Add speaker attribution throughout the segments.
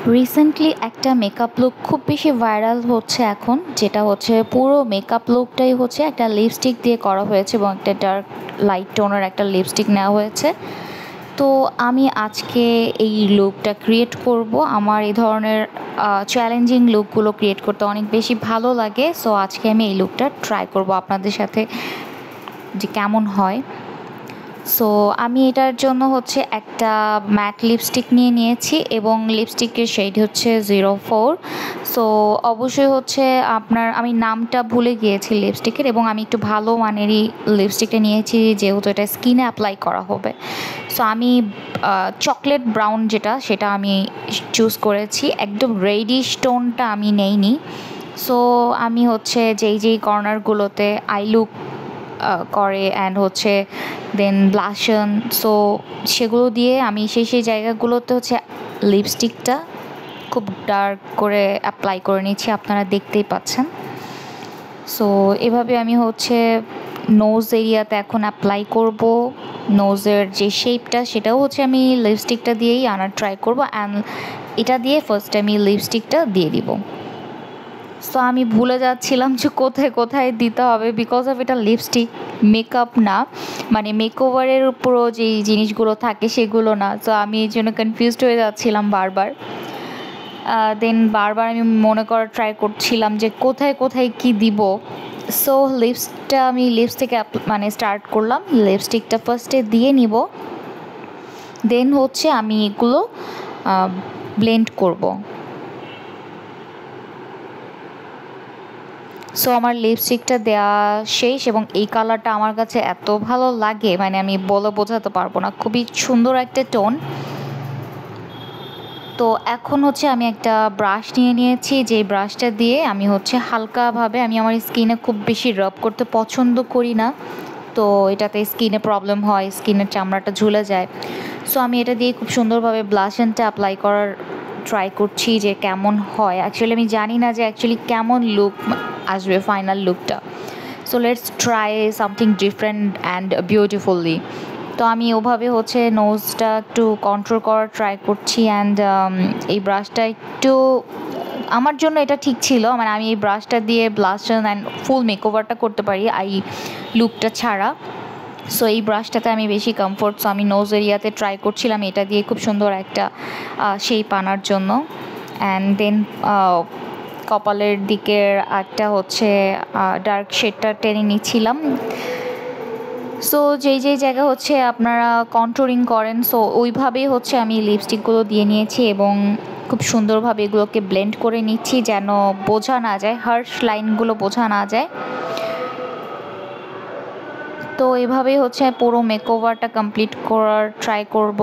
Speaker 1: Recently একটা makeup look খুব বেশি ভাইরাল হচ্ছে এখন, যেটা হচ্ছে পুরো মেকআপ লুকটাই হচ্ছে একটা লিপস্টিক দিয়ে করা হয়েছে এবং একটা ডার্ক লাইট টোনের একটা লিপস্টিক নেওয়া হয়েছে। তো আমি আজকে এই লুকটা ক্রিয়েট করব। আমার এই ধরনের চ্যালেঞ্জিং লুকগুলো ক্রিয়েট করতে অনেক বেশি ভালো লাগে। সো আজকে আমি এই লুকটা ট্রাই করব আপনাদের সাথে যে কেমন হয়। সো আমি এটার জন্য হচ্ছে একটা ম্যাট লিপস্টিক নিয়েছি এবং লিপস্টিকের শেড হচ্ছে 04। সো অবশ্যই হচ্ছে আমি নামটা ভুলে গিয়েছি লিপস্টিকের, এবং আমি একটু ভালো মানেরই লিপস্টিকটা নিয়েছি যেহেতু এটা স্কিনে অ্যাপ্লাই করা হবে। সো আমি চকলেট ব্রাউন সেটা আমি চুজ করেছি, একদম রেডিশ টোনটা আমি নেইনি। সো আমি হচ্ছে যেই কর্নারগুলোতে আই লুক করে অ্যান্ড হচ্ছে দেন ব্লাশন, সো সেগুলো দিয়ে আমি সেই জায়গাগুলোতে হচ্ছে লিপস্টিকটা খুব ডার্ক করে অ্যাপ্লাই করে নিচ্ছি, আপনারা দেখতেই পাচ্ছেন। সো এভাবে আমি হচ্ছে নোজ এরিয়াতে এখন অ্যাপ্লাই করব। নোজের যে শেপটা সেটাও হচ্ছে আমি লিপস্টিকটা দিয়েই আনার ট্রাই করব, অ্যান্ড এটা দিয়ে ফার্স্ট আমি লিপস্টিকটা দিয়ে দিব। সো আমি ভুলে যাচ্ছিলাম যে কোথায় কোথায় দিতে হবে, বিকজ অফ এটা লিপস্টিক, মেকআপ না, মানে মেকওভারের উপরও যেই জিনিসগুলো থাকে সেগুলো না। সো আমি এই জন্য কনফিউজড হয়ে যাচ্ছিলাম বারবার। দেন বারবার আমি মনে করার ট্রাই করছিলাম যে কোথায় কোথায় কি দিব। সো আমি লিপস্টিক মানে স্টার্ট করলাম, লিপস্টিকটা ফার্স্টে দিয়ে নিব, দেন হচ্ছে আমি এগুলো ব্লেন্ড করব। সো আমার লিপস্টিকটা দেওয়া শেষ এবং এই কালারটা আমার কাছে এত ভালো লাগে, মানে আমি বলে বোঝাতে পারবো না, খুবই সুন্দর একটা টোন। তো এখন হচ্ছে আমি একটা ব্রাশ নিয়েছি, যে ব্রাশটা দিয়ে আমি হচ্ছে হালকাভাবে, আমি আমার স্কিনে খুব বেশি রাব করতে পছন্দ করি না, তো এটাতে স্কিনে প্রবলেম হয়, স্কিনের চামড়াটা ঝুলে যায়। সো আমি এটা দিয়ে খুব সুন্দরভাবে ব্লাশনটা অ্যাপ্লাই করার ট্রাই করছি যে কেমন হয়। অ্যাকচুয়ালি আমি জানি না যে কেমন লুক আসবে ফাইনাল লুকটা। So let's try something different and beautifully. তো আমি ওভাবে হচ্ছে নোজটা একটু কন্ট্রোল করার ট্রাই করছি, অ্যান্ড এই ব্রাশটা একটু আমার জন্য এটা ঠিক ছিল, মানে আমি এই ব্রাশটা দিয়ে ব্লাশন অ্যান্ড ফুল মেকওভারটা করতে পারি এই লুকটা ছাড়া। সো এই ব্রাশটাতে আমি বেশি কমফোর্ট। সো আমি নোজ এরিয়াতে ট্রাই করছিলাম এটা দিয়ে খুব সুন্দর একটা শেপ আনার জন্য, অ্যান্ড দেন কপালের দিকের একটা হচ্ছে ডার্ক শেডটা টেনে নিচ্ছিলাম। সো যেই জায়গা হচ্ছে আপনারা কন্ট্রোলিং করেন, সো ওইভাবেই হচ্ছে আমি লিপস্টিকগুলো দিয়ে নিয়েছি এবং খুব সুন্দরভাবে এগুলোকে ব্লেন্ড করে নিচ্ছি যেন বোঝা না যায়, হার্শ লাইনগুলো বোঝা না যায়। তো এভাবেই হচ্ছে পুরো মেকওভারটা কমপ্লিট করার ট্রাই করব।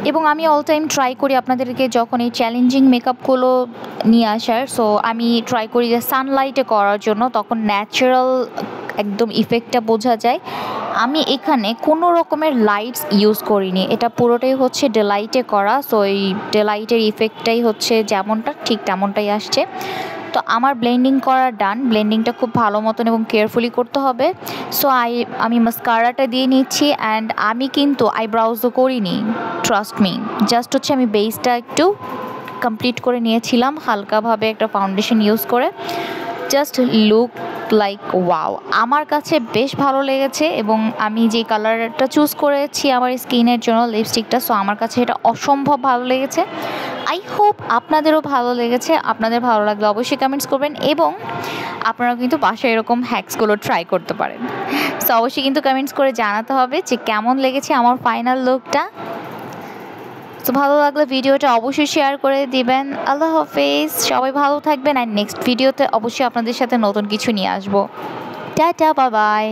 Speaker 1: এবং আমি অল টাইম ট্রাই করি আপনাদেরকে যখন এই চ্যালেঞ্জিং মেকআপগুলো নিয়ে আসার, সো আমি ট্রাই করি যে সানলাইটে করার জন্য, তখন ন্যাচারাল একদম ইফেক্টটা বোঝা যায়। আমি এখানে কোনো রকমের লাইটস ইউজ করিনি, এটা পুরোটাই হচ্ছে ডেলাইটে করা। সো এই ডেলাইটের ইফেক্টটাই হচ্ছে যেমনটা ঠিক তেমনটাই আসছে। তো আমার ব্লেন্ডিং করা ডান, ব্লেন্ডিংটা খুব ভালো মতন এবং কেয়ারফুলি করতে হবে। সো আমি মাস্কারাটা দিয়ে নিচ্ছি, অ্যান্ড আমি কিন্তু আইব্রাউজও করিনি, ট্রাস্ট মি, জাস্ট হচ্ছে আমি বেসটা একটু কমপ্লিট করে নিয়েছিলাম হালকাভাবে একটা ফাউন্ডেশন ইউজ করে। জাস্ট লুক লাইক ওয়াও, আমার কাছে বেশ ভালো লেগেছে এবং আমি যে কালারটা চুজ করেছি আমার স্কিনের জন্য লিপস্টিকটা, সো আমার কাছে এটা অসম্ভব ভালো লেগেছে। আই হোপ আপনাদেরও ভালো লেগেছে। আপনাদের ভালো লাগলে অবশ্যই কমেন্টস করবেন এবং আপনারা কিন্তু বাসায় এরকম হ্যাক্সগুলো ট্রাই করতে পারেন। সো অবশ্যই কিন্তু কমেন্টস করে জানাতে হবে যে কেমন লেগেছে আমার ফাইনাল লুকটা। তো ভালো লাগলে ভিডিওটা অবশ্যই শেয়ার করে দিবেন। আল্লাহ হাফেজ, সবাই ভালো থাকবেন, আর নেক্সট ভিডিওতে অবশ্যই আপনাদের সাথে নতুন কিছু নিয়ে আসবো। Tata, bye bye.